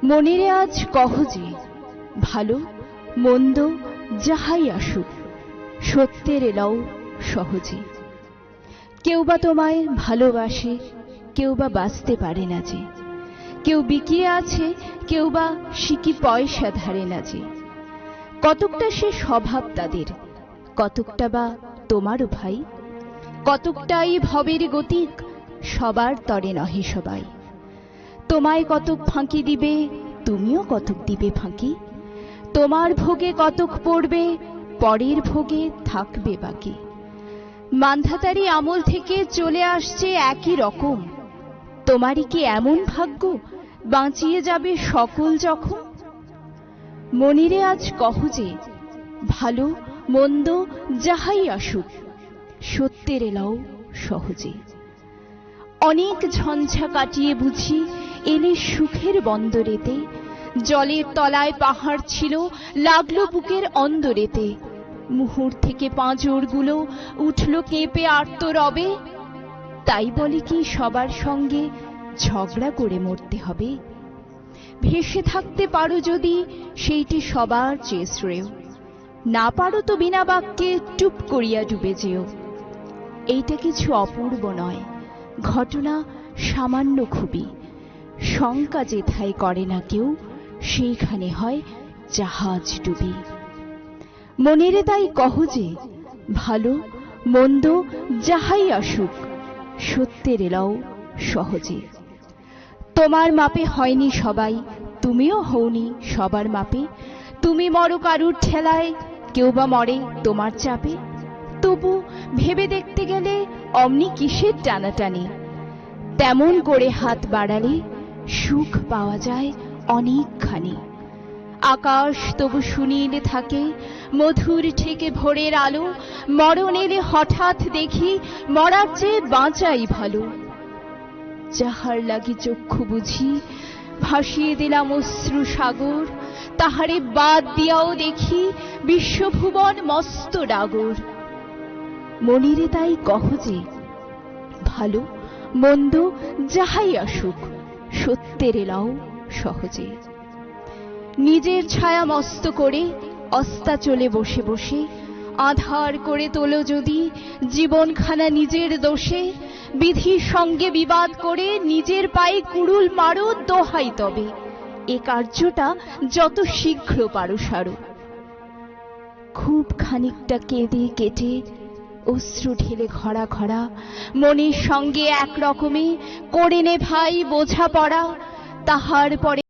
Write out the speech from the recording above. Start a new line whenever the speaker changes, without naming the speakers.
মনিরে আজ কহ যে, ভালো মন্দ যাহাই আসুক, সত্যের এলাও সহজে। কেউ বা তোমায় ভালোবাসে, কেউ বা বাঁচতে পারে না যে। কেউ বিকিয়ে আছে, কেউ বা সিকি পয়সা ধারে না যে। কতকটা সে স্বভাব তাদের, কতকটা বা তোমারও ভাই। কতকটাই ভবের গতিক, সবার তরে নহে সবাই। তোমায় কতক ফাঁকি দিবে, তুমিও কতক দিবে ফাঁকি। তোমার ভোগে কতক পড়বে, পরের ভোগে থাকবে বাকি। মান্ধাতারি আমল থেকে চলে আসছে একই রকম। তোমারই কি এমন ভাগ্য, বাঁচিয়ে যাবে সকল জখম? মনিরে আজ কহ যে, ভালো মন্দ যাহাই আসুক, সত্যের এলাও সহজে। অনেক ঝঞ্ঝা কাটিয়ে বুঝি এলে সুখের বন্দরেতে। জলের তলায় পাহাড় ছিল, লাগলো বুকের অন্দরেতে। মুহুর থেকে পাঁজরগুলো উঠল কেঁপে আর্তরবে। তাই বলে কি সবার সঙ্গে ঝগড়া করে মরতে হবে? ভেসে থাকতে পারো যদি, সেইটি সবার চেয়ে শ্রেয়। না পারো তো বিনা বাক্যে টুপ করিয়া ডুবে যেও। এইটা কিছু অপূর্ব নয়, ঘটনা সামান্য খুবই। শঙ্কা যেথায় করে না কেউ, সেইখানে হয় জাহাজ ডুবি। মনিরে তাই কহ যে, ভালো মন্দ যাহাই আসুক, সত্যের এলাও সহজে। তোমার মাপে হয়নি সবাই, তুমিও হওনি সবার মাপে। তুমি মরো কারুর ঠেলায়, কেউ বা মরে তোমার চাপে। তবু ভেবে দেখতে গেলে অমনি কিসের টানাটানি? তেমন করে হাত বাড়ালে সুখ পাওয়া যায় অনেকখানি। আকাশ তবু সুনীল থাকে, মধুর ঠেকে ভোরের আলো। মরণ এলে হঠাৎ দেখি, মরার চেয়ে বাঁচাই ভালো। যাহার লাগি চক্ষু বুঝি, ভাসিয়ে দিলাম অশ্রু সাগর। তাহারে বাদ দিয়াও দেখি, বিশ্বভুবন মস্ত ডাগর। মনিরে তাই কহ যে, ভালো মন্দ যাহাই আসুক, সত্যের এলাও সহজে। নিজের ছায়া মস্ত করে অস্তাচলে বসে বসে, আধার করে তোলো যদি জীবনখানা নিজের দোষে। বিধির সঙ্গে বিবাদ করে নিজের পায়ে কুড়ুল মারো, দোহাই তবে এ কার্যটা যত শীঘ্র পারো সারো। খুব খানিকটা কেঁদে কেটে অশ্রু ঢেলে ঘরা ঘরা, মনের সঙ্গে এক রকমে করে নে ভাই বোঝাপড়া। তাহার পরে